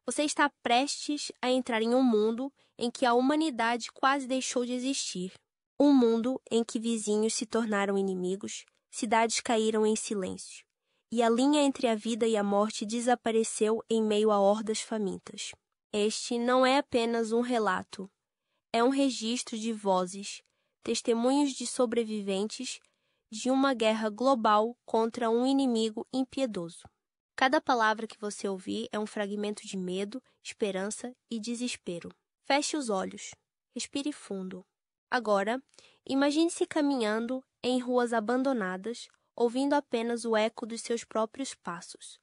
Você está prestes a entrar em um mundo em que a humanidade quase deixou de existir. Um mundo em que vizinhos se tornaram inimigos, cidades caíram em silêncio, e a linha entre a vida e a morte desapareceu em meio a hordas famintas. Este não é apenas um relato, é um registro de vozes, testemunhos de sobreviventes de uma guerra global contra um inimigo impiedoso. Cada palavra que você ouvir é um fragmento de medo, esperança e desespero. Feche os olhos. Respire fundo. Agora, imagine-se caminhando em ruas abandonadas, ouvindo apenas o eco dos seus próprios passos,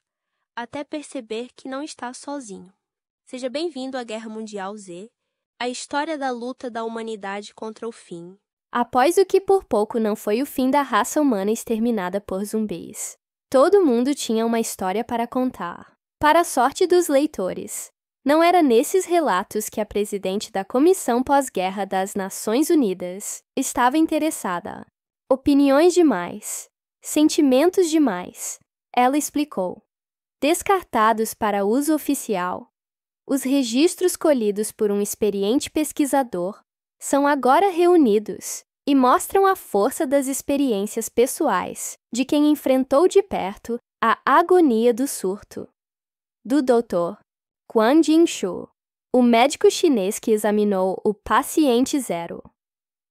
até perceber que não está sozinho. Seja bem-vindo à Guerra Mundial Z, a história da luta da humanidade contra o fim. Após o que por pouco não foi o fim da raça humana exterminada por zumbis. Todo mundo tinha uma história para contar. Para a sorte dos leitores, não era nesses relatos que a presidente da Comissão Pós-Guerra das Nações Unidas estava interessada. Opiniões demais, sentimentos demais, ela explicou. Descartados para uso oficial, os registros colhidos por um experiente pesquisador são agora reunidos e mostram a força das experiências pessoais de quem enfrentou de perto a agonia do surto. Do Dr. Quan Jinshu, o médico chinês que examinou o paciente zero,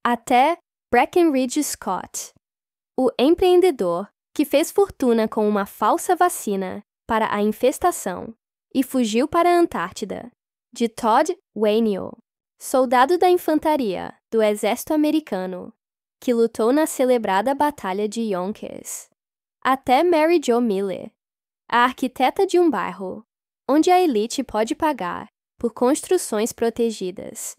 até Breckinridge Scott, o empreendedor que fez fortuna com uma falsa vacina para a infestação e fugiu para a Antártida, de Todd Wainio, soldado da infantaria do exército americano, que lutou na celebrada Batalha de Yonkers, até Mary Jo Miller, a arquiteta de um bairro, onde a elite pode pagar por construções protegidas.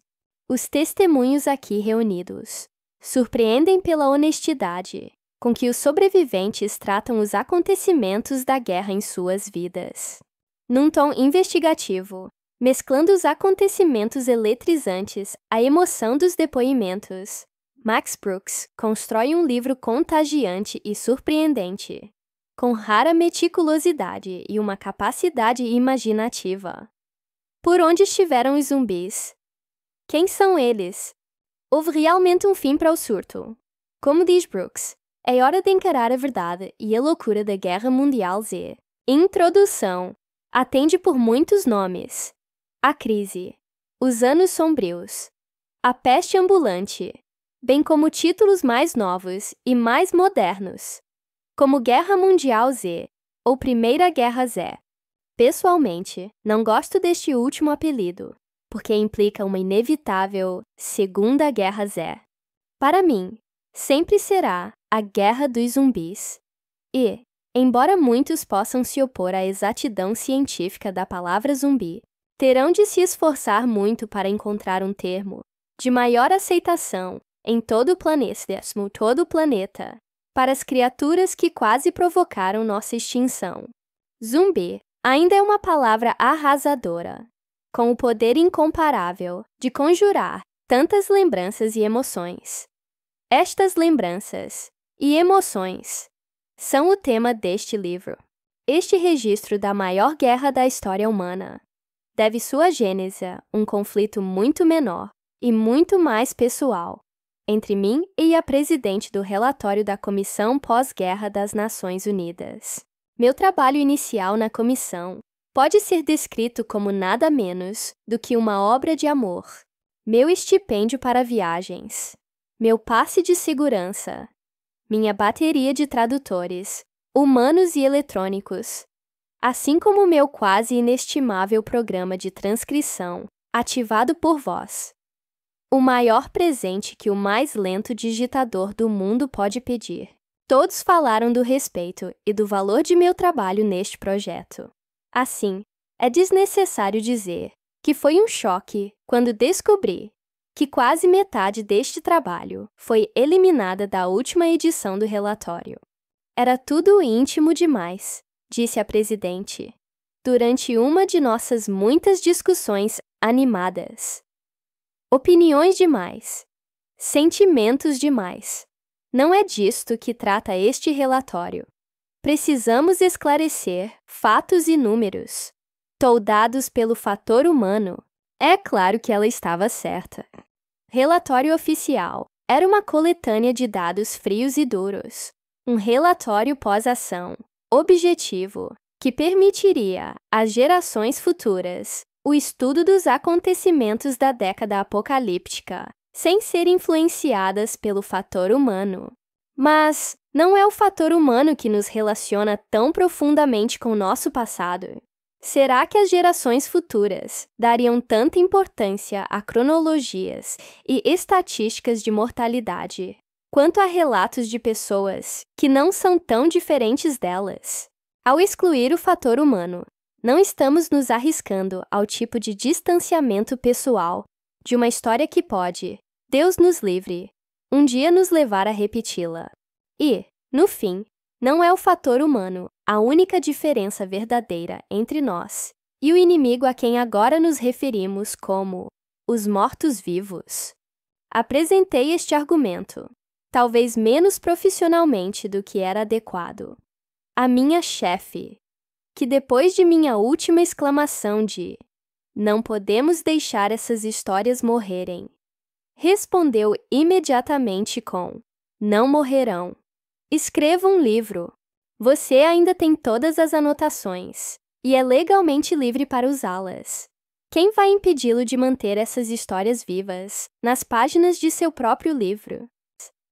Os testemunhos aqui reunidos surpreendem pela honestidade com que os sobreviventes tratam os acontecimentos da guerra em suas vidas. Num tom investigativo, mesclando os acontecimentos eletrizantes à emoção dos depoimentos, Max Brooks constrói um livro contagiante e surpreendente, com rara meticulosidade e uma capacidade imaginativa. Por onde estiveram os zumbis? Quem são eles? Houve realmente um fim para o surto. Como diz Brooks, é hora de encarar a verdade e a loucura da Guerra Mundial Z. Introdução. Atende por muitos nomes. A crise, os anos sombrios, a peste ambulante, bem como títulos mais novos e mais modernos, como Guerra Mundial Z ou Primeira Guerra Z. Pessoalmente, não gosto deste último apelido, porque implica uma inevitável Segunda Guerra Z. Para mim, sempre será a Guerra dos Zumbis. E, embora muitos possam se opor à exatidão científica da palavra zumbi, terão de se esforçar muito para encontrar um termo de maior aceitação em todo o planeta, para as criaturas que quase provocaram nossa extinção. Zumbi ainda é uma palavra arrasadora, com o poder incomparável de conjurar tantas lembranças e emoções. Estas lembranças e emoções são o tema deste livro. Este registro da maior guerra da história humana deve sua gênese a um conflito muito menor e muito mais pessoal entre mim e a presidente do relatório da Comissão Pós-Guerra das Nações Unidas. Meu trabalho inicial na comissão pode ser descrito como nada menos do que uma obra de amor. Meu estipêndio para viagens, meu passe de segurança, minha bateria de tradutores, humanos e eletrônicos, assim como meu quase inestimável programa de transcrição, ativado por vós. O maior presente que o mais lento digitador do mundo pode pedir. Todos falaram do respeito e do valor de meu trabalho neste projeto. Assim, é desnecessário dizer que foi um choque quando descobri que quase metade deste trabalho foi eliminada da última edição do relatório. Era tudo íntimo demais, disse a presidente, durante uma de nossas muitas discussões animadas. Opiniões demais, sentimentos demais. Não é disto que trata este relatório. Precisamos esclarecer fatos e números. toldados pelo fator humano, é claro que ela estava certa. Relatório oficial era uma coletânea de dados frios e duros, um relatório pós-ação, objetivo, que permitiria às gerações futuras o estudo dos acontecimentos da década apocalíptica, sem ser influenciadas pelo fator humano. Mas não é o fator humano que nos relaciona tão profundamente com o nosso passado. Será que as gerações futuras dariam tanta importância a cronologias e estatísticas de mortalidade quanto a relatos de pessoas que não são tão diferentes delas? Ao excluir o fator humano, não estamos nos arriscando ao tipo de distanciamento pessoal de uma história que pode, Deus nos livre, um dia nos levar a repeti-la. E, no fim, não é o fator humano a única diferença verdadeira entre nós e o inimigo a quem agora nos referimos como os mortos-vivos. Apresentei este argumento, talvez menos profissionalmente do que era adequado. A minha chefe, que depois de minha última exclamação de "Não podemos deixar essas histórias morrerem", respondeu imediatamente com "Não morrerão. Escreva um livro. Você ainda tem todas as anotações e é legalmente livre para usá-las. Quem vai impedi-lo de manter essas histórias vivas nas páginas de seu próprio livro?"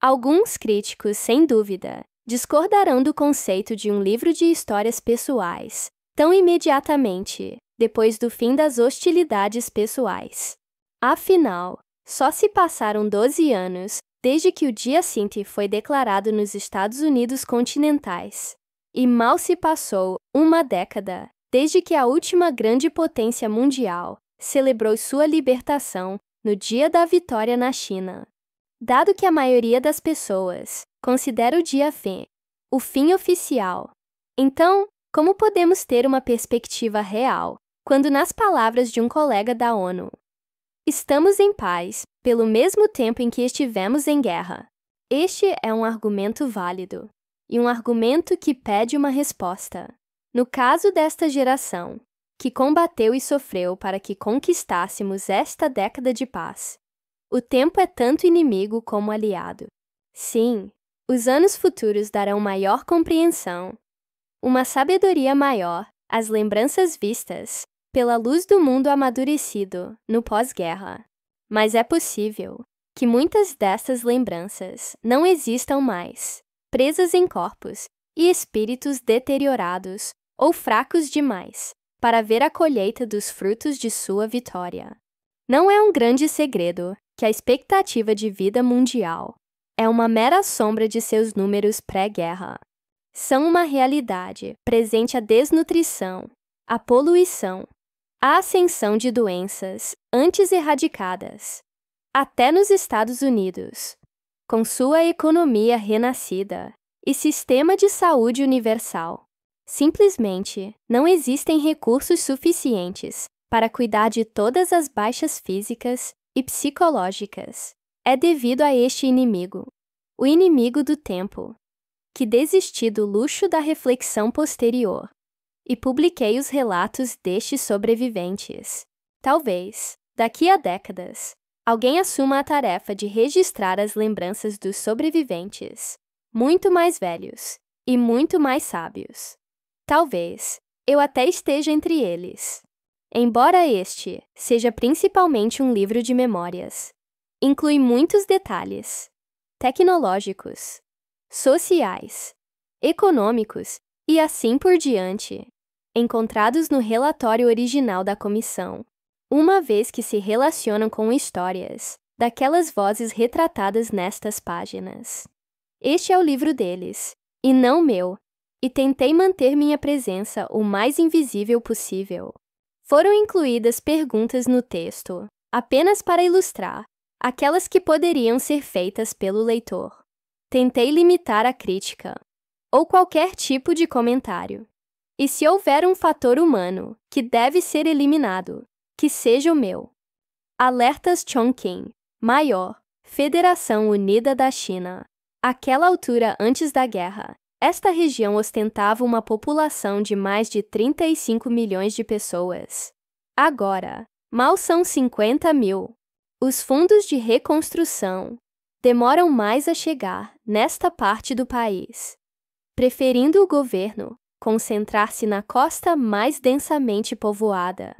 Alguns críticos, sem dúvida, discordarão do conceito de um livro de histórias pessoais tão imediatamente depois do fim das hostilidades pessoais. Afinal, só se passaram 12 anos desde que o Giacinti foi declarado nos Estados Unidos continentais, e mal se passou uma década desde que a última grande potência mundial celebrou sua libertação no dia da vitória na China. Dado que a maioria das pessoas considera o dia F o fim oficial, então, como podemos ter uma perspectiva real quando, nas palavras de um colega da ONU, estamos em paz pelo mesmo tempo em que estivemos em guerra? Este é um argumento válido, e um argumento que pede uma resposta. No caso desta geração, que combateu e sofreu para que conquistássemos esta década de paz, o tempo é tanto inimigo como aliado. Sim, os anos futuros darão maior compreensão, uma sabedoria maior às lembranças vistas pela luz do mundo amadurecido no pós-guerra. Mas é possível que muitas dessas lembranças não existam mais, presas em corpos e espíritos deteriorados ou fracos demais para ver a colheita dos frutos de sua vitória. Não é um grande segredo que a expectativa de vida mundial é uma mera sombra de seus números pré-guerra. São uma realidade presente a desnutrição, a poluição, a ascensão de doenças antes erradicadas. Até nos Estados Unidos, com sua economia renascida e sistema de saúde universal, simplesmente não existem recursos suficientes para cuidar de todas as baixas físicas e psicológicas. É devido a este inimigo, o inimigo do tempo, que desisti do luxo da reflexão posterior e publiquei os relatos destes sobreviventes. Talvez, daqui a décadas, alguém assuma a tarefa de registrar as lembranças dos sobreviventes, muito mais velhos e muito mais sábios. Talvez eu até esteja entre eles. Embora este seja principalmente um livro de memórias, inclui muitos detalhes tecnológicos, sociais, econômicos e assim por diante, encontrados no relatório original da comissão, uma vez que se relacionam com histórias daquelas vozes retratadas nestas páginas. Este é o livro deles, e não meu, e tentei manter minha presença o mais invisível possível. Foram incluídas perguntas no texto, apenas para ilustrar aquelas que poderiam ser feitas pelo leitor. Tentei limitar a crítica, ou qualquer tipo de comentário. E se houver um fator humano que deve ser eliminado, que seja o meu. Alertas Chongqing, maior, Federação Unida da China. Aquela altura antes da guerra, Esta região ostentava uma população de mais de 35 milhões de pessoas. Agora, mal são 50 mil. Os fundos de reconstrução demoram mais a chegar nesta parte do país, preferindo o governo concentrar-se na costa mais densamente povoada.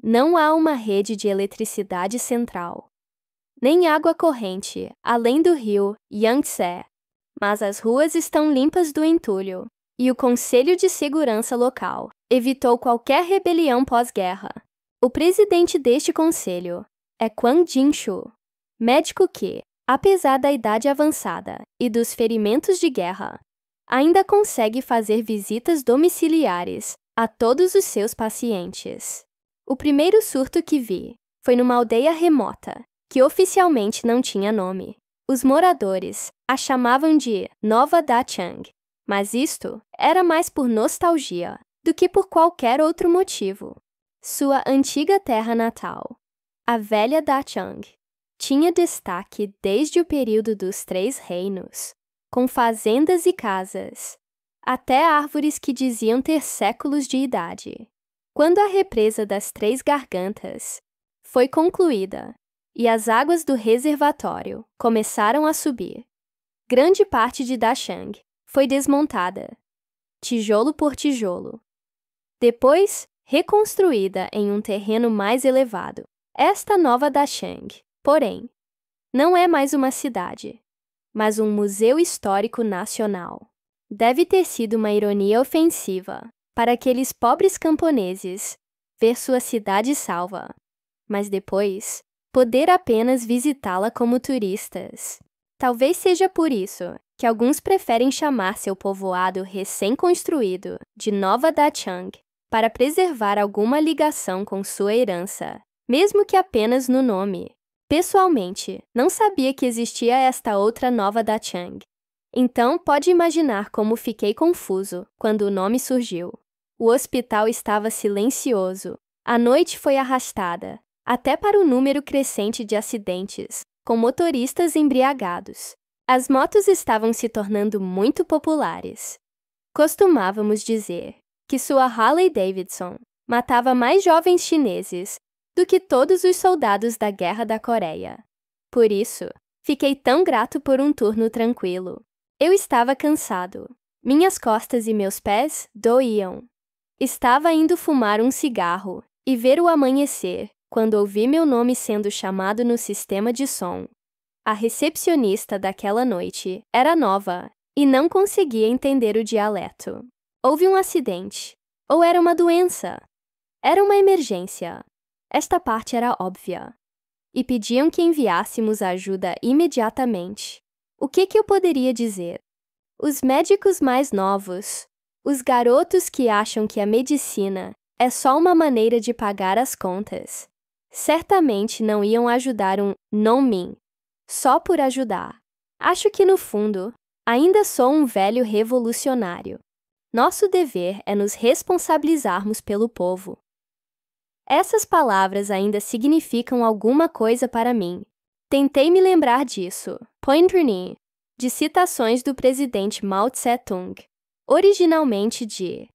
Não há uma rede de eletricidade central, nem água corrente além do rio Yangtze, mas as ruas estão limpas do entulho e o Conselho de Segurança local evitou qualquer rebelião pós-guerra. O presidente deste conselho é Kwang Jin-soo, médico que, apesar da idade avançada e dos ferimentos de guerra, ainda consegue fazer visitas domiciliares a todos os seus pacientes. O primeiro surto que vi foi numa aldeia remota, que oficialmente não tinha nome. Os moradores a chamavam de Nova Dachang, mas isto era mais por nostalgia do que por qualquer outro motivo. Sua antiga terra natal, a velha Dachang, tinha destaque desde o período dos Três Reinos, com fazendas e casas, até árvores que diziam ter séculos de idade. Quando a represa das Três Gargantas foi concluída e as águas do reservatório começaram a subir, grande parte de Dachang foi desmontada, tijolo por tijolo. Depois, reconstruída em um terreno mais elevado. Esta nova Dachang, porém, não é mais uma cidade, mas um museu histórico nacional. Deve ter sido uma ironia ofensiva para aqueles pobres camponeses ver sua cidade salva, mas depois poder apenas visitá-la como turistas. Talvez seja por isso que alguns preferem chamar seu povoado recém-construído de Nova Dachang para preservar alguma ligação com sua herança, mesmo que apenas no nome. Pessoalmente, não sabia que existia esta outra Nova Dachang. Então, pode imaginar como fiquei confuso quando o nome surgiu. O hospital estava silencioso. A noite foi arrastada, até para o número crescente de acidentes, com motoristas embriagados. As motos estavam se tornando muito populares. Costumávamos dizer que sua Harley Davidson matava mais jovens chineses do que todos os soldados da Guerra da Coreia. Por isso, fiquei tão grato por um turno tranquilo. Eu estava cansado. Minhas costas e meus pés doíam. Estava indo fumar um cigarro e ver o amanhecer quando ouvi meu nome sendo chamado no sistema de som. A recepcionista daquela noite era nova e não conseguia entender o dialeto. Houve um acidente. Ou era uma doença. Era uma emergência. Esta parte era óbvia. E pediam que enviássemos ajuda imediatamente. O que eu poderia dizer? Os médicos mais novos, os garotos que acham que a medicina é só uma maneira de pagar as contas, certamente não iam ajudar um non-min, só por ajudar. Acho que, no fundo, ainda sou um velho revolucionário. Nosso dever é nos responsabilizarmos pelo povo. Essas palavras ainda significam alguma coisa para mim. Tentei me lembrar disso, Pointerni, de citações do presidente Mao Tse-tung, originalmente de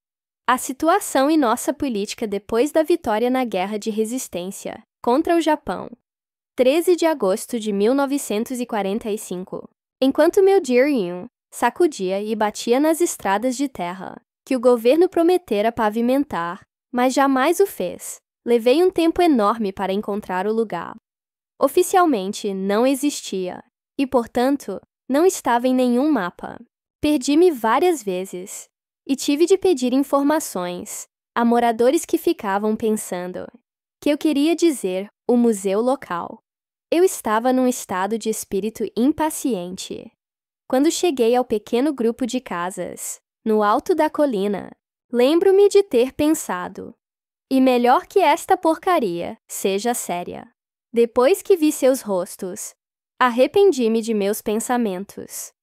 A situação e nossa política depois da vitória na Guerra de Resistência contra o Japão, 13 de agosto de 1945. Enquanto meu Jiryun sacudia e batia nas estradas de terra, que o governo prometera pavimentar, mas jamais o fez, levei um tempo enorme para encontrar o lugar. Oficialmente não existia, e, portanto, não estava em nenhum mapa. Perdi-me várias vezes, e tive de pedir informações a moradores que ficavam pensando que eu queria dizer o museu local. Eu estava num estado de espírito impaciente. Quando cheguei ao pequeno grupo de casas, no alto da colina, lembro-me de ter pensado: e melhor que esta porcaria seja séria. Depois que vi seus rostos, arrependi-me de meus pensamentos.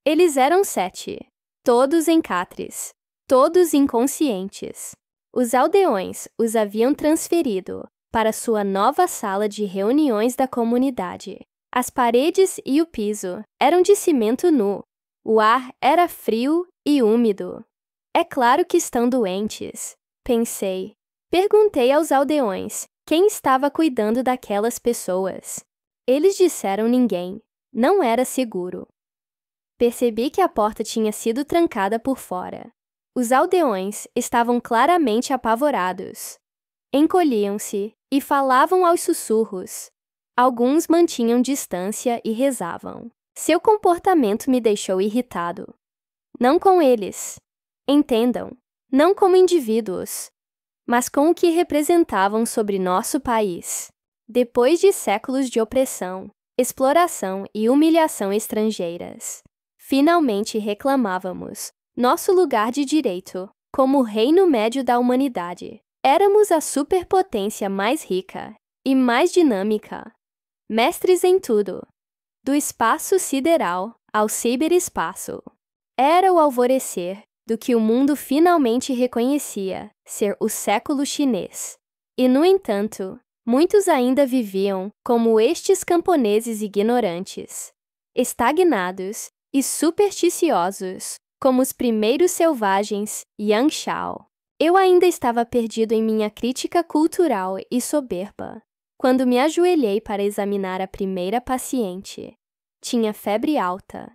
Eles eram 7, todos em catres, todos inconscientes. Os aldeões os haviam transferido para sua nova sala de reuniões da comunidade. As paredes e o piso eram de cimento nu, O ar era frio e úmido. É claro que estão doentes, pensei. Perguntei aos aldeões quem estava cuidando daquelas pessoas. Eles disseram ninguém. Não era seguro. Percebi que a porta tinha sido trancada por fora. Os aldeões estavam claramente apavorados. Encolhiam-se e falavam aos sussurros. Alguns mantinham distância e rezavam. Seu comportamento me deixou irritado. Não com eles. Entendam, não como indivíduos, mas com o que representavam sobre nosso país. Depois de séculos de opressão, exploração e humilhação estrangeiras, finalmente reclamávamos nosso lugar de direito como o reino médio da humanidade. Éramos a superpotência mais rica e mais dinâmica, mestres em tudo, do espaço sideral ao ciberespaço. Era o alvorecer do que o mundo finalmente reconhecia ser o século chinês. E, no entanto, muitos ainda viviam como estes camponeses ignorantes, estagnados e supersticiosos, como os primeiros selvagens Yangshao. Eu ainda estava perdido em minha crítica cultural e soberba, quando me ajoelhei para examinar a primeira paciente. Tinha febre alta,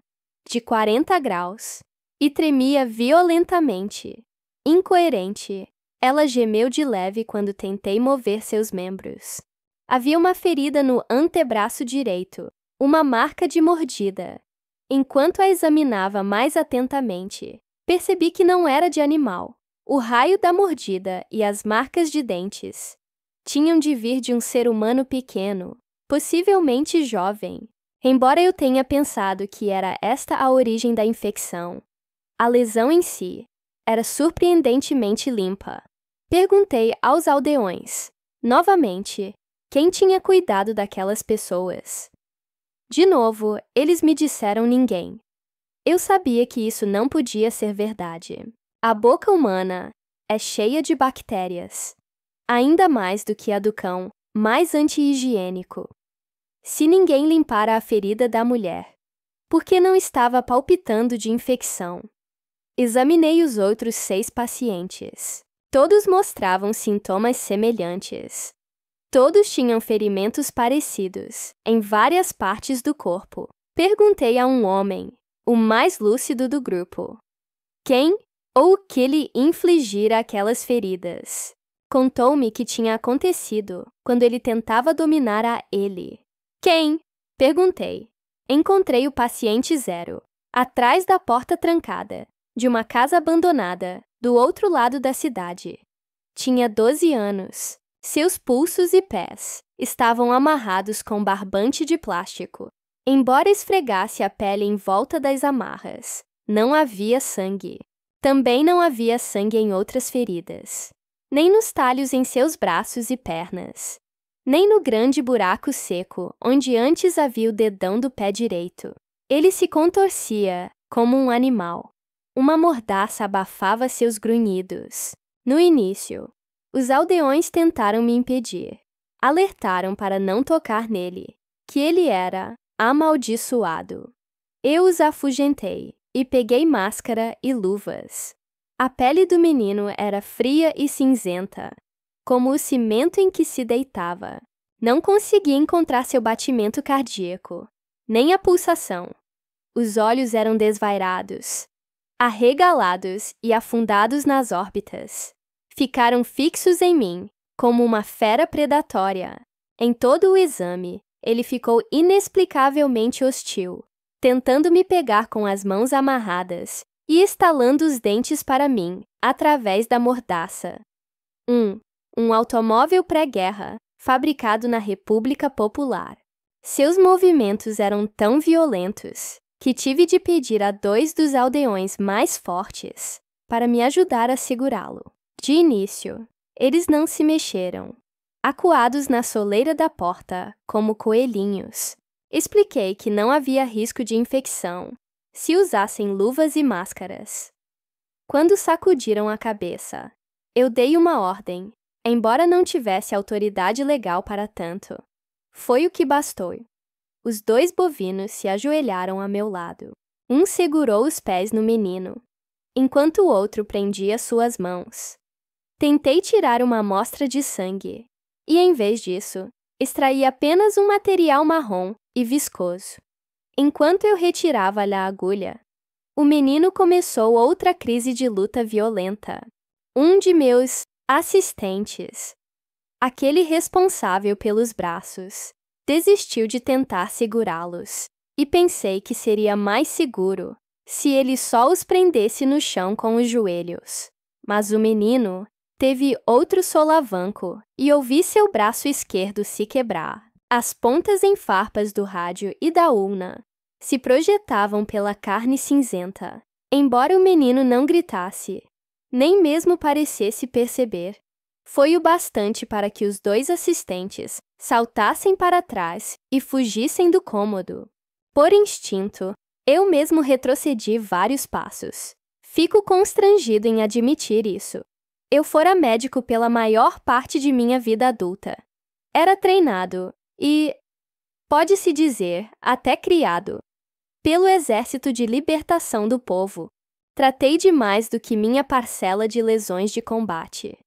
de 40 graus, e tremia violentamente. Incoerente, ela gemeu de leve quando tentei mover seus membros. Havia uma ferida no antebraço direito, uma marca de mordida. Enquanto a examinava mais atentamente, percebi que não era de animal. O raio da mordida e as marcas de dentes tinham de vir de um ser humano pequeno, possivelmente jovem. Embora eu tenha pensado que era esta a origem da infecção, a lesão em si era surpreendentemente limpa. Perguntei aos aldeões, novamente, quem tinha cuidado daquelas pessoas. De novo, eles me disseram ninguém. Eu sabia que isso não podia ser verdade. A boca humana é cheia de bactérias, ainda mais do que a do cão, mais anti-higiênico. Se ninguém limpara a ferida da mulher, por que não estava palpitando de infecção? Examinei os outros 6 pacientes. Todos mostravam sintomas semelhantes. Todos tinham ferimentos parecidos, em várias partes do corpo. Perguntei a um homem, o mais lúcido do grupo, quem ou o que lhe infligira aquelas feridas. Contou-me que tinha acontecido quando ele tentava dominar a ele. Quem? Perguntei. Encontrei o paciente 0, atrás da porta trancada, de uma casa abandonada, do outro lado da cidade. Tinha 12 anos. Seus pulsos e pés estavam amarrados com barbante de plástico. Embora esfregasse a pele em volta das amarras, não havia sangue. Também não havia sangue em outras feridas, nem nos talhos em seus braços e pernas, nem no grande buraco seco onde antes havia o dedão do pé direito. Ele se contorcia como um animal. Uma mordaça abafava seus grunhidos. No início, os aldeões tentaram me impedir. Alertaram para não tocar nele, que ele era amaldiçoado. Eu os afugentei e peguei máscara e luvas. A pele do menino era fria e cinzenta, como o cimento em que se deitava. Não conseguia encontrar seu batimento cardíaco, nem a pulsação. Os olhos eram desvairados, arregalados e afundados nas órbitas. Ficaram fixos em mim, como uma fera predatória. Em todo o exame, ele ficou inexplicavelmente hostil, tentando me pegar com as mãos amarradas e estalando os dentes para mim, através da mordaça. Um automóvel pré-guerra, fabricado na República Popular. Seus movimentos eram tão violentos que tive de pedir a 2 dos aldeões mais fortes para me ajudar a segurá-lo. De início, eles não se mexeram, acuados na soleira da porta, como coelhinhos. Expliquei que não havia risco de infecção se usassem luvas e máscaras. Quando sacudiram a cabeça, eu dei uma ordem, embora não tivesse autoridade legal para tanto. Foi o que bastou. Os 2 bovinos se ajoelharam a meu lado. Um segurou os pés no menino, enquanto o outro prendia suas mãos. Tentei tirar uma amostra de sangue, e em vez disso, extraí apenas um material marrom e viscoso. Enquanto eu retirava-lhe a agulha, o menino começou outra crise de luta violenta. Um de meus assistentes, aquele responsável pelos braços, desistiu de tentar segurá-los, e pensei que seria mais seguro se ele só os prendesse no chão com os joelhos. Mas o menino teve outro solavanco e ouvi seu braço esquerdo se quebrar. As pontas em farpas do rádio e da urna se projetavam pela carne cinzenta. Embora o menino não gritasse, nem mesmo parecesse perceber, foi o bastante para que os dois assistentes saltassem para trás e fugissem do cômodo. Por instinto, eu mesmo retrocedi vários passos. Fico constrangido em admitir isso. Eu fora médico pela maior parte de minha vida adulta. Era treinado e, pode-se dizer, até criado pelo Exército de Libertação do Povo. Tratei de mais do que minha parcela de lesões de combate.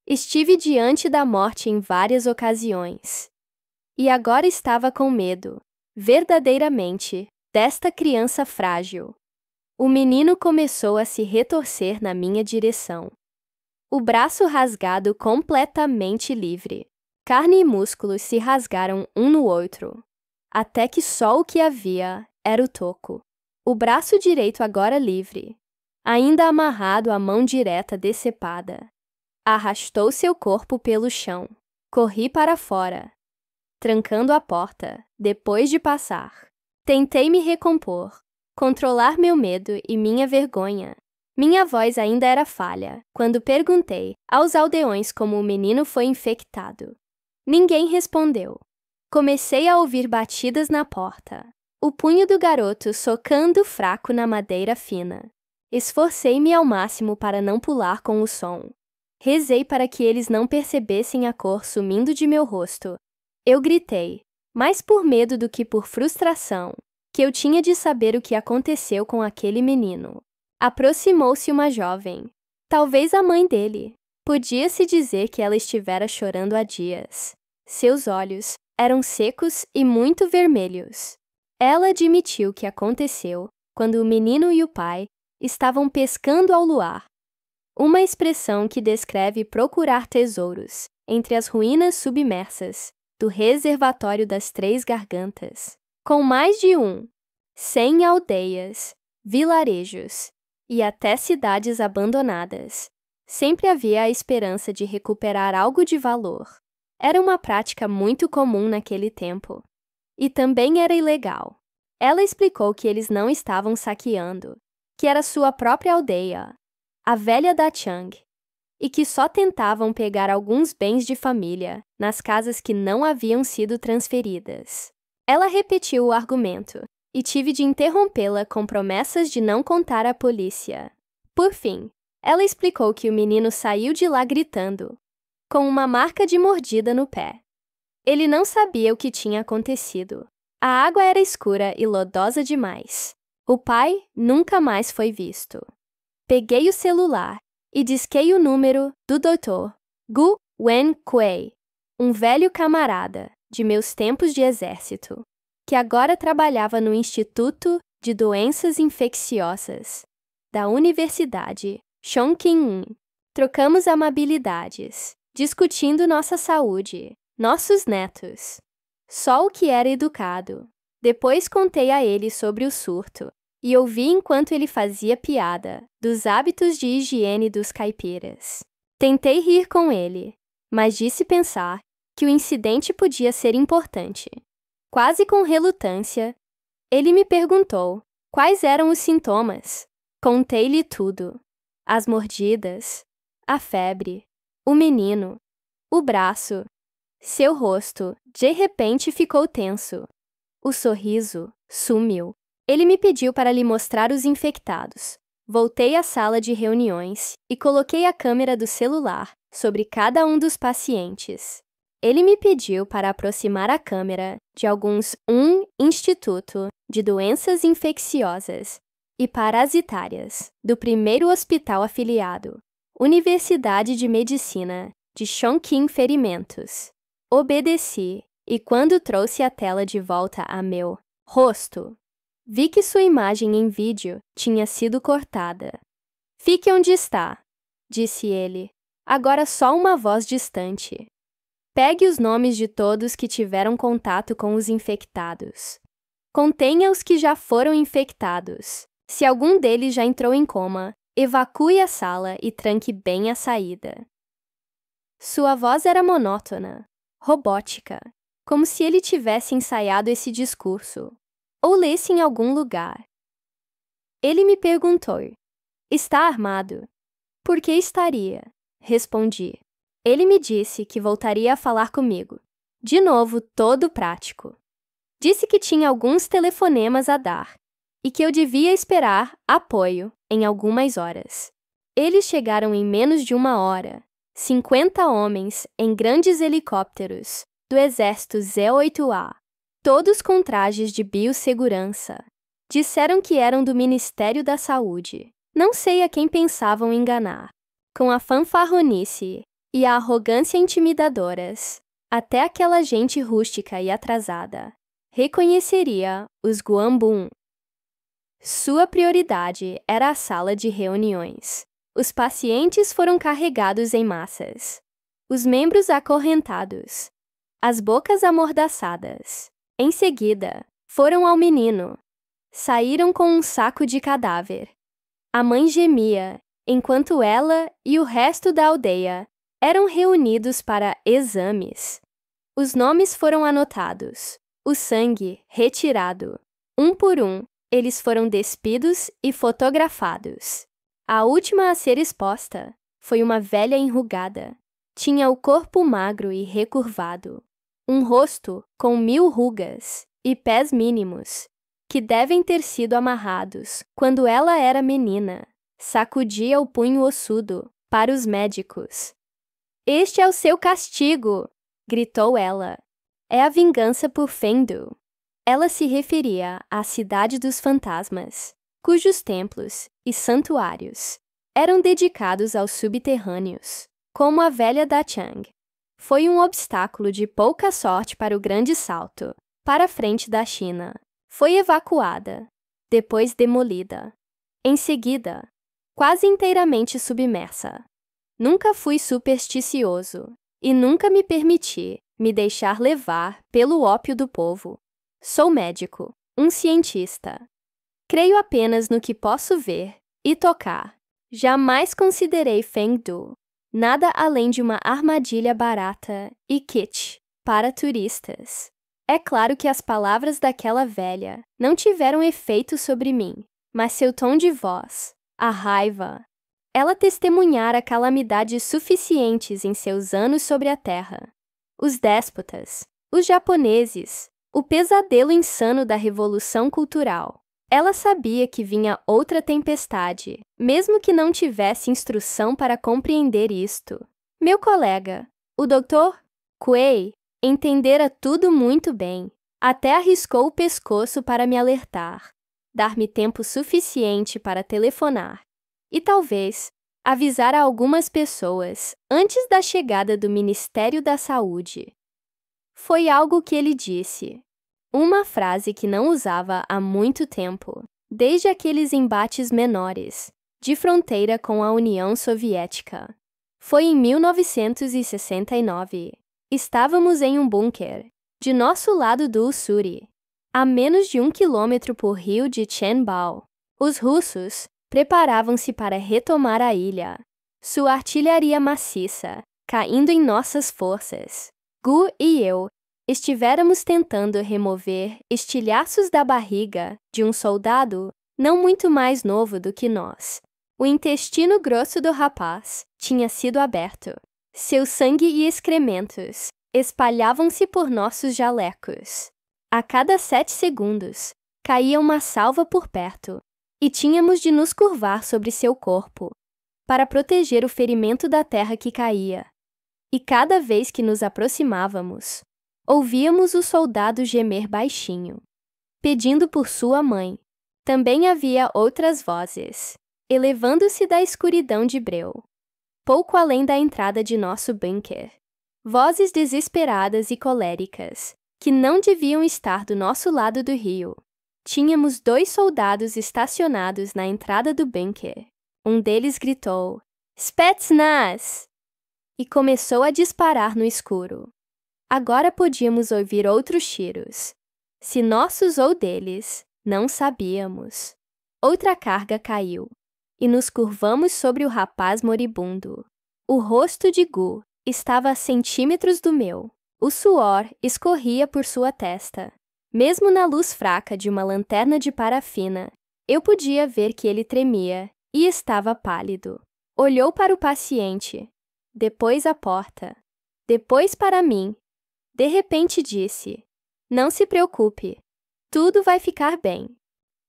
Estive diante da morte em várias ocasiões. E agora estava com medo, verdadeiramente, desta criança frágil. O menino começou a se retorcer na minha direção. O braço rasgado completamente livre. Carne e músculos se rasgaram um no outro, até que só o que havia era o toco. O braço direito agora livre, ainda amarrado à mão direta decepada. Arrastou seu corpo pelo chão. Corri para fora, trancando a porta, depois de passar. Tentei me recompor, controlar meu medo e minha vergonha. Minha voz ainda era falha quando perguntei aos aldeões como o menino foi infectado. Ninguém respondeu. Comecei a ouvir batidas na porta. O punho do garoto socando fraco na madeira fina. Esforcei-me ao máximo para não pular com o som. Rezei para que eles não percebessem a cor sumindo de meu rosto. Eu gritei, mais por medo do que por frustração, que eu tinha de saber o que aconteceu com aquele menino. Aproximou-se uma jovem, talvez a mãe dele. Podia-se dizer que ela estivera chorando há dias. Seus olhos eram secos e muito vermelhos. Ela admitiu o que aconteceu quando o menino e o pai estavam pescando ao luar. Uma expressão que descreve procurar tesouros entre as ruínas submersas do reservatório das Três Gargantas. Com mais de 100 aldeias, vilarejos e até cidades abandonadas, sempre havia a esperança de recuperar algo de valor. Era uma prática muito comum naquele tempo. E também era ilegal. Ela explicou que eles não estavam saqueando, que era sua própria aldeia, a velha da Chang, e que só tentavam pegar alguns bens de família nas casas que não haviam sido transferidas. Ela repetiu o argumento, e tive de interrompê-la com promessas de não contar à polícia. Por fim, ela explicou que o menino saiu de lá gritando, com uma marca de mordida no pé. Ele não sabia o que tinha acontecido. A água era escura e lodosa demais. O pai nunca mais foi visto. Peguei o celular e disquei o número do Dr. Gu Wen-kuei, um velho camarada de meus tempos de exército, que agora trabalhava no Instituto de Doenças Infecciosas da Universidade Chongqing. Trocamos amabilidades, discutindo nossa saúde, nossos netos. Só o que era educado. Depois contei a ele sobre o surto e ouvi enquanto ele fazia piada dos hábitos de higiene dos caipiras. Tentei rir com ele, mas disse pensar que o incidente podia ser importante. Quase com relutância, ele me perguntou quais eram os sintomas. Contei-lhe tudo. As mordidas, a febre, o menino, o braço. Seu rosto, de repente, ficou tenso. O sorriso sumiu. Ele me pediu para lhe mostrar os infectados. Voltei à sala de reuniões e coloquei a câmera do celular sobre cada um dos pacientes. Ele me pediu para aproximar a câmera de alguns Instituto de Doenças Infecciosas e parasitárias do primeiro hospital afiliado, Universidade de Medicina de Chongqing Ferimentos. Obedeci, e quando trouxe a tela de volta a meu rosto, vi que sua imagem em vídeo tinha sido cortada. Fique onde está, disse ele, agora só uma voz distante. Pegue os nomes de todos que tiveram contato com os infectados. Contenha os que já foram infectados. Se algum deles já entrou em coma, evacue a sala e tranque bem a saída. Sua voz era monótona, robótica, como se ele tivesse ensaiado esse discurso, ou lesse em algum lugar. Ele me perguntou: está armado? Por que estaria? Respondi. Ele me disse que voltaria a falar comigo. De novo, todo prático. Disse que tinha alguns telefonemas a dar e que eu devia esperar apoio em algumas horas. Eles chegaram em menos de uma hora, 50 homens em grandes helicópteros do exército Z-8A, todos com trajes de biossegurança. Disseram que eram do Ministério da Saúde. Não sei a quem pensavam enganar. Com a fanfarronice e a arrogância intimidadoras, até aquela gente rústica e atrasada reconheceria os Guambun. Sua prioridade era a sala de reuniões. Os pacientes foram carregados em massas, os membros acorrentados, as bocas amordaçadas. Em seguida, foram ao menino. Saíram com um saco de cadáver. A mãe gemia, enquanto ela e o resto da aldeia eram reunidos para exames. Os nomes foram anotados, o sangue retirado. Um por um, eles foram despidos e fotografados. A última a ser exposta foi uma velha enrugada. Tinha o corpo magro e recurvado, um rosto com 1000 rugas e pés mínimos, que devem ter sido amarrados quando ela era menina. Sacudia o punho ossudo para os médicos. Este é o seu castigo, gritou ela. É a vingança por Fengdu. Ela se referia à cidade dos fantasmas, cujos templos e santuários eram dedicados aos subterrâneos, como a velha Dachang. Foi um obstáculo de pouca sorte para o grande salto para a frente da China. Foi evacuada, depois demolida. Em seguida, quase inteiramente submersa. Nunca fui supersticioso e nunca me permiti me deixar levar pelo ópio do povo. Sou médico, um cientista. Creio apenas no que posso ver e tocar. Jamais considerei Fengdu nada além de uma armadilha barata e kitsch para turistas. É claro que as palavras daquela velha não tiveram efeito sobre mim, mas seu tom de voz, a raiva. Ela testemunhara calamidades suficientes em seus anos sobre a terra. Os déspotas, os japoneses, o pesadelo insano da Revolução Cultural. Ela sabia que vinha outra tempestade, mesmo que não tivesse instrução para compreender isto. Meu colega, o Dr. Kuei, entendera tudo muito bem. Até arriscou o pescoço para me alertar, dar-me tempo suficiente para telefonar e talvez avisar a algumas pessoas antes da chegada do Ministério da Saúde. Foi algo que ele disse. Uma frase que não usava há muito tempo, desde aqueles embates menores, de fronteira com a União Soviética. Foi em 1969. Estávamos em um bunker, de nosso lado do Ussuri, a menos de 1 quilômetro por rio de Chenbao. Os russos preparavam-se para retomar a ilha. Sua artilharia maciça, caindo em nossas forças. Gu e eu estivéramos tentando remover estilhaços da barriga de um soldado não muito mais novo do que nós. O intestino grosso do rapaz tinha sido aberto. Seu sangue e excrementos espalhavam-se por nossos jalecos. A cada 7 segundos, caía uma salva por perto, e tínhamos de nos curvar sobre seu corpo, para proteger o ferimento da terra que caía. E cada vez que nos aproximávamos, ouvíamos o soldado gemer baixinho, pedindo por sua mãe. Também havia outras vozes, elevando-se da escuridão de breu, pouco além da entrada de nosso bunker. Vozes desesperadas e coléricas, que não deviam estar do nosso lado do rio. Tínhamos 2 soldados estacionados na entrada do bunker. Um deles gritou, Spetsnaz! E começou a disparar no escuro. Agora podíamos ouvir outros tiros. Se nossos ou deles, não sabíamos. Outra carga caiu, e nos curvamos sobre o rapaz moribundo. O rosto de Gu estava a centímetros do meu. O suor escorria por sua testa. Mesmo na luz fraca de uma lanterna de parafina, eu podia ver que ele tremia e estava pálido. Olhou para o paciente, depois a porta, depois para mim. De repente disse, não se preocupe, tudo vai ficar bem.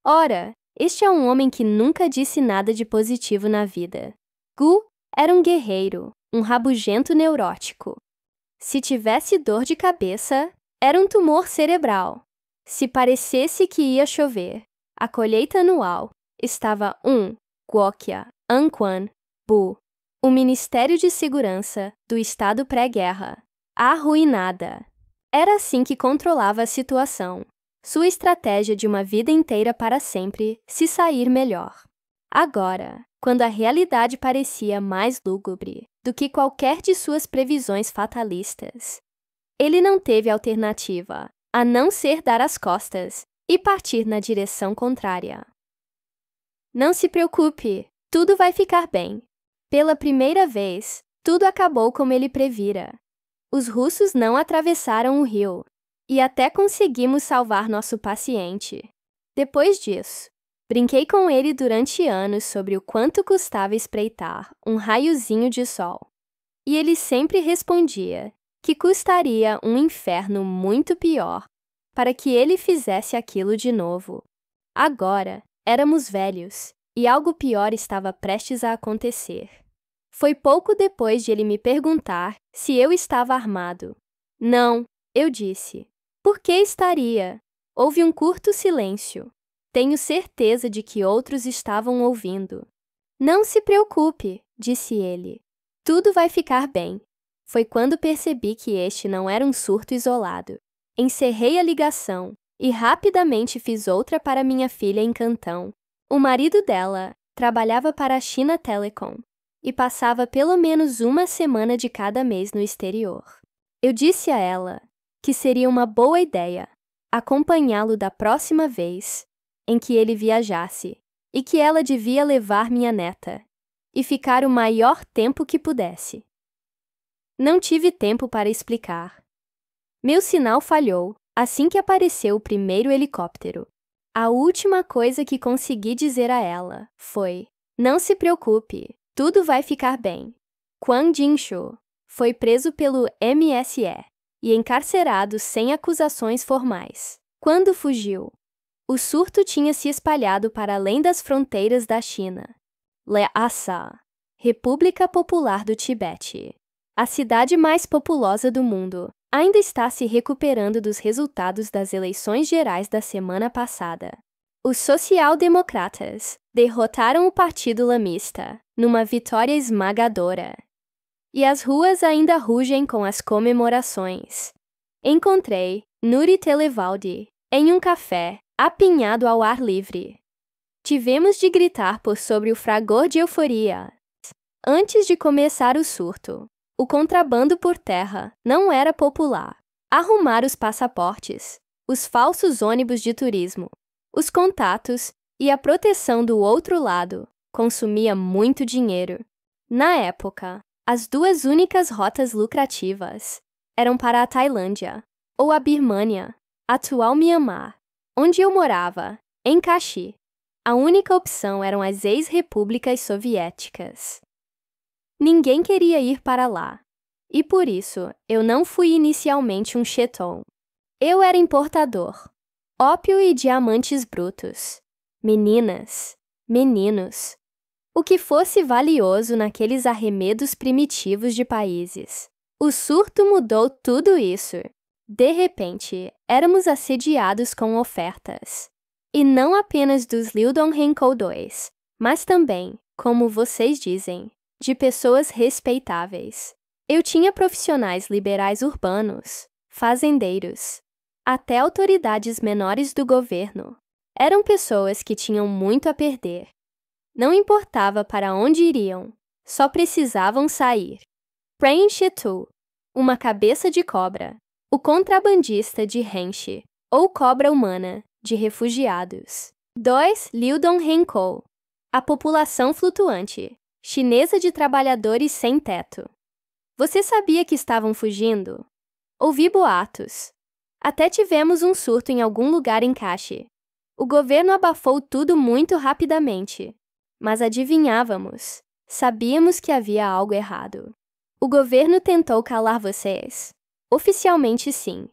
Ora, este é um homem que nunca disse nada de positivo na vida. Gu era um guerreiro, um rabugento neurótico. Se tivesse dor de cabeça, era um tumor cerebral. Se parecesse que ia chover, a colheita anual estava Guokya, Anquan, Bu, o Ministério de Segurança do Estado pré-guerra, arruinada. Era assim que controlava a situação. Sua estratégia de uma vida inteira para sempre se sair melhor. Agora, quando a realidade parecia mais lúgubre do que qualquer de suas previsões fatalistas, ele não teve alternativa a não ser dar as costas e partir na direção contrária. Não se preocupe, tudo vai ficar bem. Pela primeira vez, tudo acabou como ele previra. Os russos não atravessaram o rio e até conseguimos salvar nosso paciente. Depois disso, brinquei com ele durante anos sobre o quanto custava espreitar um raiozinho de sol. E ele sempre respondia que custaria um inferno muito pior para que ele fizesse aquilo de novo. Agora, éramos velhos e algo pior estava prestes a acontecer. Foi pouco depois de ele me perguntar se eu estava armado. Não, eu disse. Por que estaria? Houve um curto silêncio. Tenho certeza de que outros estavam ouvindo. Não se preocupe, disse ele. Tudo vai ficar bem. Foi quando percebi que este não era um surto isolado. Encerrei a ligação e rapidamente fiz outra para minha filha em Cantão. O marido dela trabalhava para a China Telecom e passava pelo menos uma semana de cada mês no exterior. Eu disse a ela que seria uma boa ideia acompanhá-lo da próxima vez em que ele viajasse e que ela devia levar minha neta e ficar o maior tempo que pudesse. Não tive tempo para explicar. Meu sinal falhou assim que apareceu o primeiro helicóptero. A última coisa que consegui dizer a ela foi: não se preocupe, tudo vai ficar bem. Kwang Jinshu foi preso pelo MSE e encarcerado sem acusações formais. Quando fugiu, o surto tinha se espalhado para além das fronteiras da China. Lhasa, República Popular do Tibete, a cidade mais populosa do mundo, ainda está se recuperando dos resultados das eleições gerais da semana passada. Os social-democratas derrotaram o Partido Lamista numa vitória esmagadora. E as ruas ainda rugem com as comemorações. Encontrei Nuri Televaldi em um café, apinhado ao ar livre. Tivemos de gritar por sobre o fragor de euforia. Antes de começar o surto, o contrabando por terra não era popular. Arrumar os passaportes, os falsos ônibus de turismo, os contatos e a proteção do outro lado consumia muito dinheiro. Na época, as 2 únicas rotas lucrativas eram para a Tailândia ou a Birmânia, atual Mianmar, onde eu morava, em Kashi. A única opção eram as ex-repúblicas soviéticas. Ninguém queria ir para lá, e por isso eu não fui inicialmente um cheton. Eu era importador. Ópio e diamantes brutos. Meninas, meninos. O que fosse valioso naqueles arremedos primitivos de países. O surto mudou tudo isso. De repente, éramos assediados com ofertas. E não apenas dos Liudong-Renkou II, mas também, como vocês dizem, de pessoas respeitáveis. Eu tinha profissionais liberais urbanos, fazendeiros, até autoridades menores do governo. Eram pessoas que tinham muito a perder. Não importava para onde iriam, só precisavam sair. Prem Chetu, uma cabeça de cobra, o contrabandista de Henshi, ou cobra humana, de refugiados. 2. Liudong-Renkou, a população flutuante, chinesa de trabalhadores sem teto. Você sabia que estavam fugindo? Ouvi boatos. Até tivemos um surto em algum lugar em Kashi. O governo abafou tudo muito rapidamente. Mas adivinhávamos. Sabíamos que havia algo errado. O governo tentou calar vocês? Oficialmente, sim.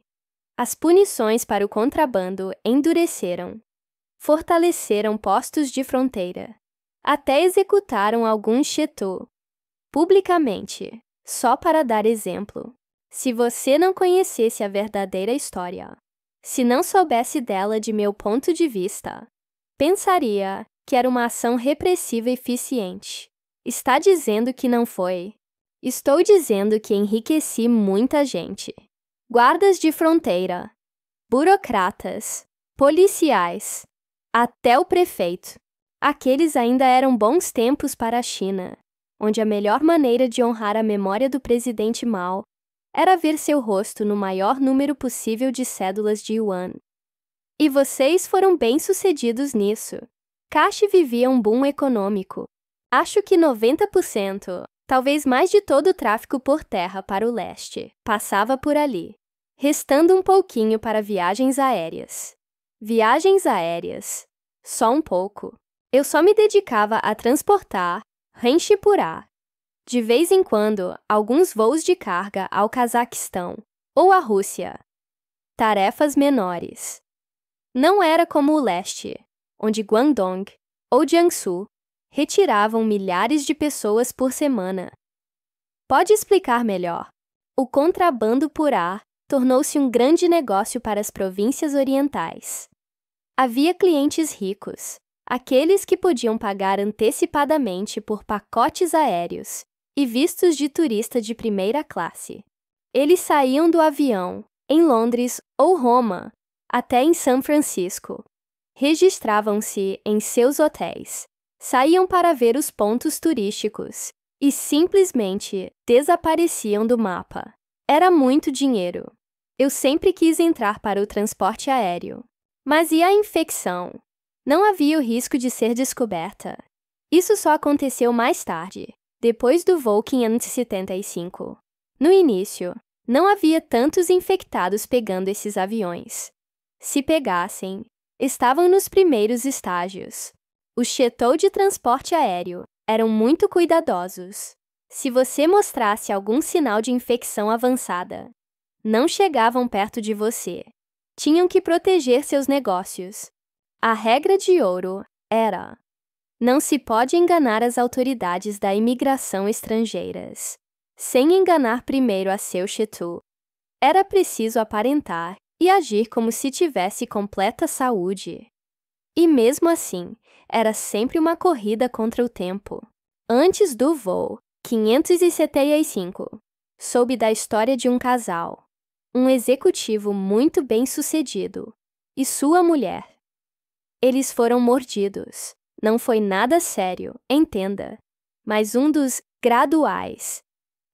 As punições para o contrabando endureceram. Fortaleceram postos de fronteira. Até executaram alguns chetu. Publicamente, só para dar exemplo. Se você não conhecesse a verdadeira história, se não soubesse dela de meu ponto de vista, pensaria que era uma ação repressiva eficiente. Está dizendo que não foi. Estou dizendo que enriqueci muita gente. Guardas de fronteira, burocratas, policiais, até o prefeito. Aqueles ainda eram bons tempos para a China, onde a melhor maneira de honrar a memória do presidente Mao era ver seu rosto no maior número possível de cédulas de yuan. E vocês foram bem-sucedidos nisso. Kashi vivia um boom econômico. Acho que 90%, talvez mais de todo o tráfico por terra para o leste, passava por ali, restando um pouquinho para viagens aéreas. Viagens aéreas. Só um pouco. Eu só me dedicava a transportar Renchipurá. De vez em quando, alguns voos de carga ao Cazaquistão ou à Rússia. Tarefas menores. Não era como o leste, onde Guangdong ou Jiangsu retiravam milhares de pessoas por semana. Pode explicar melhor? O contrabando por ar tornou-se um grande negócio para as províncias orientais. Havia clientes ricos, aqueles que podiam pagar antecipadamente por pacotes aéreos e vistos de turista de primeira classe. Eles saíam do avião, em Londres ou Roma, até em São Francisco. Registravam-se em seus hotéis, saíam para ver os pontos turísticos e simplesmente desapareciam do mapa. Era muito dinheiro. Eu sempre quis entrar para o transporte aéreo. Mas e a infecção? Não havia o risco de ser descoberta. Isso só aconteceu mais tarde, depois do voo 575. No início, não havia tantos infectados pegando esses aviões. Se pegassem, estavam nos primeiros estágios. Os chetou de transporte aéreo eram muito cuidadosos. Se você mostrasse algum sinal de infecção avançada, não chegavam perto de você. Tinham que proteger seus negócios. A regra de ouro era: não se pode enganar as autoridades da imigração estrangeiras, sem enganar primeiro a seu chetu. Era preciso aparentar e agir como se tivesse completa saúde. E mesmo assim, era sempre uma corrida contra o tempo. Antes do voo 575, soube da história de um casal, um executivo muito bem-sucedido, e sua mulher. Eles foram mordidos. Não foi nada sério, entenda, mas um dos graduais,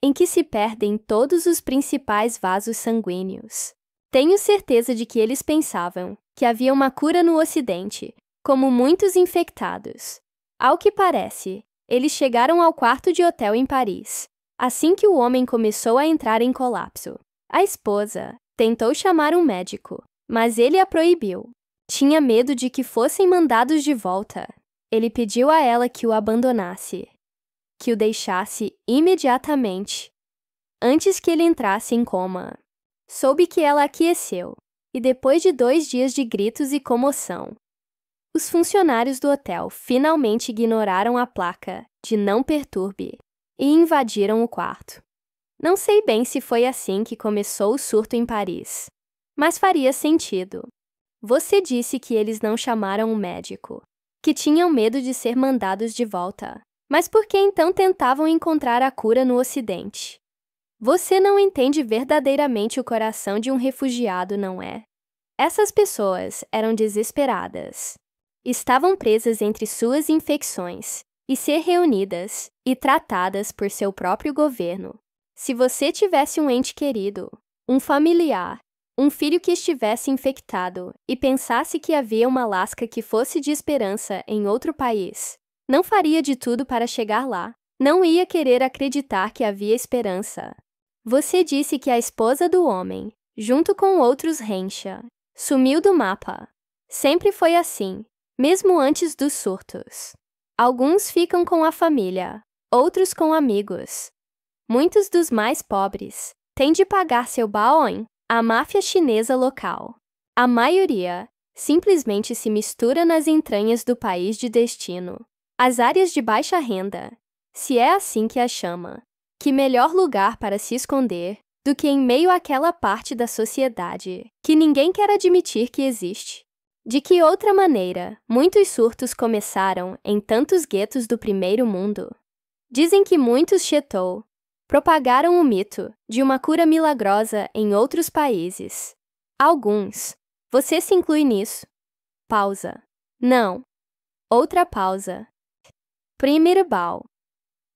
em que se perdem todos os principais vasos sanguíneos. Tenho certeza de que eles pensavam que havia uma cura no Ocidente, como muitos infectados. Ao que parece, eles chegaram ao quarto de hotel em Paris, assim que o homem começou a entrar em colapso. A esposa tentou chamar um médico, mas ele a proibiu. Tinha medo de que fossem mandados de volta. Ele pediu a ela que o abandonasse, que o deixasse imediatamente, antes que ele entrasse em coma. Soube que ela aqueceu, e depois de 2 dias de gritos e comoção, os funcionários do hotel finalmente ignoraram a placa de "não perturbe" e invadiram o quarto. Não sei bem se foi assim que começou o surto em Paris, mas faria sentido. Você disse que eles não chamaram um médico, que tinham medo de ser mandados de volta. Mas por que então tentavam encontrar a cura no Ocidente? Você não entende verdadeiramente o coração de um refugiado, não é? Essas pessoas eram desesperadas. Estavam presas entre suas infecções e ser reunidas e tratadas por seu próprio governo. Se você tivesse um ente querido, um familiar, um filho que estivesse infectado e pensasse que havia uma lasca que fosse de esperança em outro país, não faria de tudo para chegar lá. Não ia querer acreditar que havia esperança. Você disse que a esposa do homem, junto com outros Hensha, sumiu do mapa. Sempre foi assim, mesmo antes dos surtos. Alguns ficam com a família, outros com amigos. Muitos dos mais pobres têm de pagar seu baon à máfia chinesa local. A maioria simplesmente se mistura nas entranhas do país de destino. As áreas de baixa renda, se é assim que a chama. Que melhor lugar para se esconder do que em meio àquela parte da sociedade que ninguém quer admitir que existe? De que outra maneira muitos surtos começaram em tantos guetos do primeiro mundo? Dizem que muitos Chetou propagaram o mito de uma cura milagrosa em outros países. Alguns. Você se inclui nisso. Pausa. Não. Outra pausa. Primeiro bal.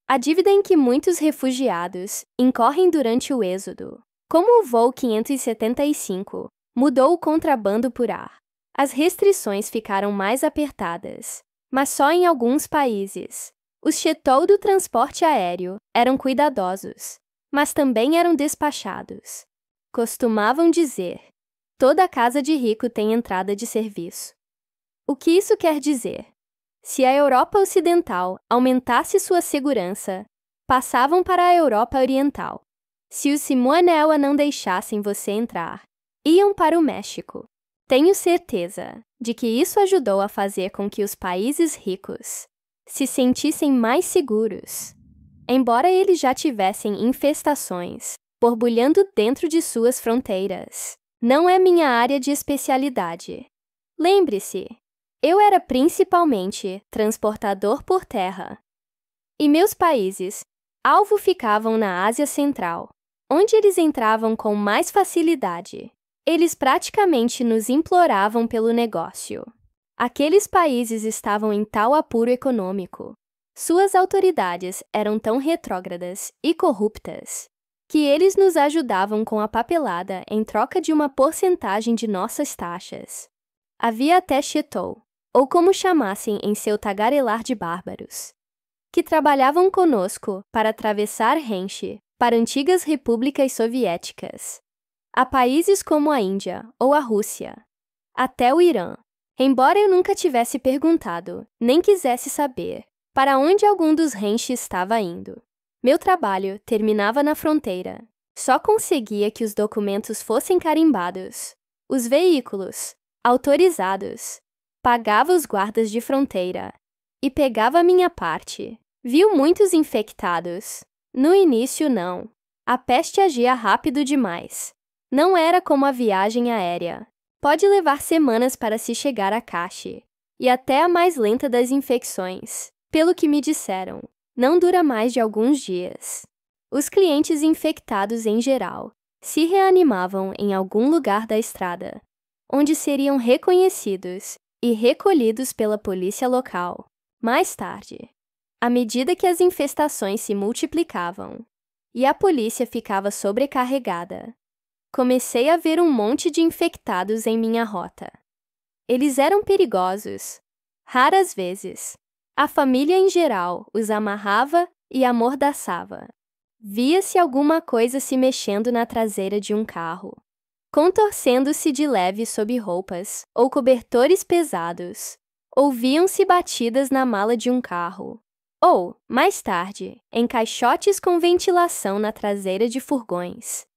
A dívida em que muitos refugiados incorrem durante o êxodo. Como o voo 575 mudou o contrabando por ar, as restrições ficaram mais apertadas, mas só em alguns países. Os Chetou do transporte aéreo eram cuidadosos, mas também eram despachados. Costumavam dizer: toda casa de rico tem entrada de serviço. O que isso quer dizer? Se a Europa Ocidental aumentasse sua segurança, passavam para a Europa Oriental. Se os Simonella não deixassem você entrar, iam para o México. Tenho certeza de que isso ajudou a fazer com que os países ricos se sentissem mais seguros. Embora eles já tivessem infestações borbulhando dentro de suas fronteiras, não é minha área de especialidade. Lembre-se, eu era principalmente transportador por terra. E meus países, alvo ficavam na Ásia Central, onde eles entravam com mais facilidade. Eles praticamente nos imploravam pelo negócio. Aqueles países estavam em tal apuro econômico. Suas autoridades eram tão retrógradas e corruptas que eles nos ajudavam com a papelada em troca de uma porcentagem de nossas taxas. Havia até Chetou, ou como chamassem em seu tagarelar de bárbaros, que trabalhavam conosco para atravessar Henshe para antigas repúblicas soviéticas, a países como a Índia ou a Rússia, até o Irã. Embora eu nunca tivesse perguntado, nem quisesse saber, para onde algum dos Henshe estava indo. Meu trabalho terminava na fronteira. Só conseguia que os documentos fossem carimbados, os veículos autorizados, pagava os guardas de fronteira e pegava a minha parte. Viu muitos infectados. No início, não. A peste agia rápido demais. Não era como a viagem aérea. Pode levar semanas para se chegar a Kashi, e até a mais lenta das infecções, pelo que me disseram, não dura mais de alguns dias. Os clientes infectados em geral se reanimavam em algum lugar da estrada, onde seriam reconhecidos e recolhidos pela polícia local. Mais tarde, à medida que as infestações se multiplicavam e a polícia ficava sobrecarregada, comecei a ver um monte de infectados em minha rota. Eles eram perigosos. Raras vezes, a família em geral os amarrava e amordaçava. Via-se alguma coisa se mexendo na traseira de um carro, contorcendo-se de leve sob roupas ou cobertores pesados. Ouviam-se batidas na mala de um carro, ou, mais tarde, em caixotes com ventilação na traseira de furgões.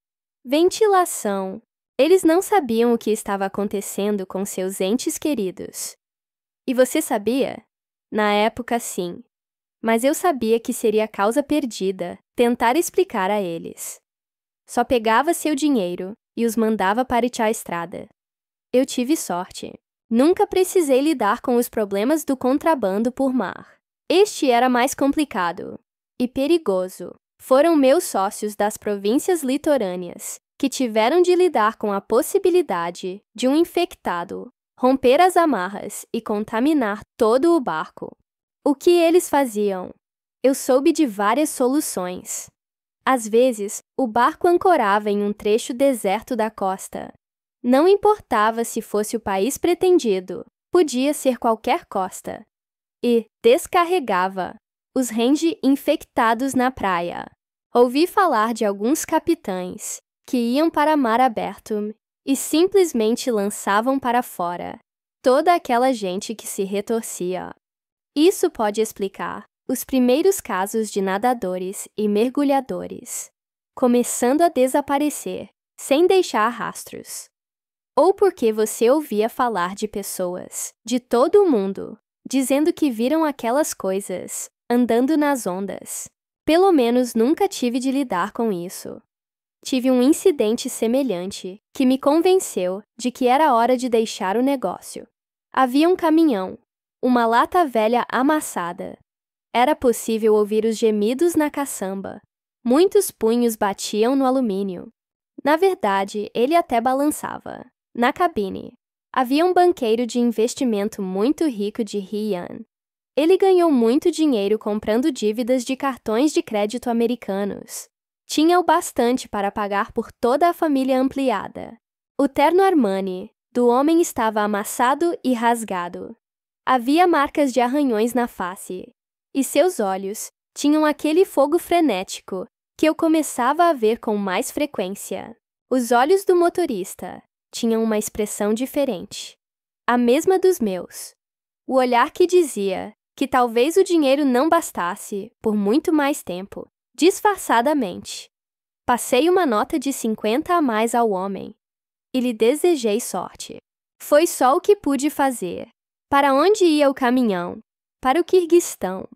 Ventilação. Eles não sabiam o que estava acontecendo com seus entes queridos. E você sabia? Na época, sim. Mas eu sabia que seria causa perdida tentar explicar a eles. Só pegava seu dinheiro e os mandava para a estrada. Eu tive sorte. Nunca precisei lidar com os problemas do contrabando por mar. Este era mais complicado e perigoso. Foram meus sócios das províncias litorâneas que tiveram de lidar com a possibilidade de um infectado romper as amarras e contaminar todo o barco. O que eles faziam? Eu soube de várias soluções. Às vezes, o barco ancorava em um trecho deserto da costa. Não importava se fosse o país pretendido, podia ser qualquer costa. E descarregava os rende infectados na praia. Ouvi falar de alguns capitães que iam para mar aberto e simplesmente lançavam para fora toda aquela gente que se retorcia. Isso pode explicar os primeiros casos de nadadores e mergulhadores começando a desaparecer sem deixar rastros. Ou porque você ouvia falar de pessoas de todo o mundo dizendo que viram aquelas coisas andando nas ondas. Pelo menos nunca tive de lidar com isso. Tive um incidente semelhante que me convenceu de que era hora de deixar o negócio. Havia um caminhão, uma lata velha amassada. Era possível ouvir os gemidos na caçamba. Muitos punhos batiam no alumínio. Na verdade, ele até balançava. Na cabine, havia um banqueiro de investimento muito rico de Hainan. Ele ganhou muito dinheiro comprando dívidas de cartões de crédito americanos. Tinha o bastante para pagar por toda a família ampliada. O terno Armani do homem estava amassado e rasgado. Havia marcas de arranhões na face, e seus olhos tinham aquele fogo frenético que eu começava a ver com mais frequência. Os olhos do motorista tinham uma expressão diferente, a mesma dos meus. O olhar que dizia que talvez o dinheiro não bastasse por muito mais tempo, disfarçadamente. Passei uma nota de 50 a mais ao homem e lhe desejei sorte. Foi só o que pude fazer. Para onde ia o caminhão? Para o Quirguistão.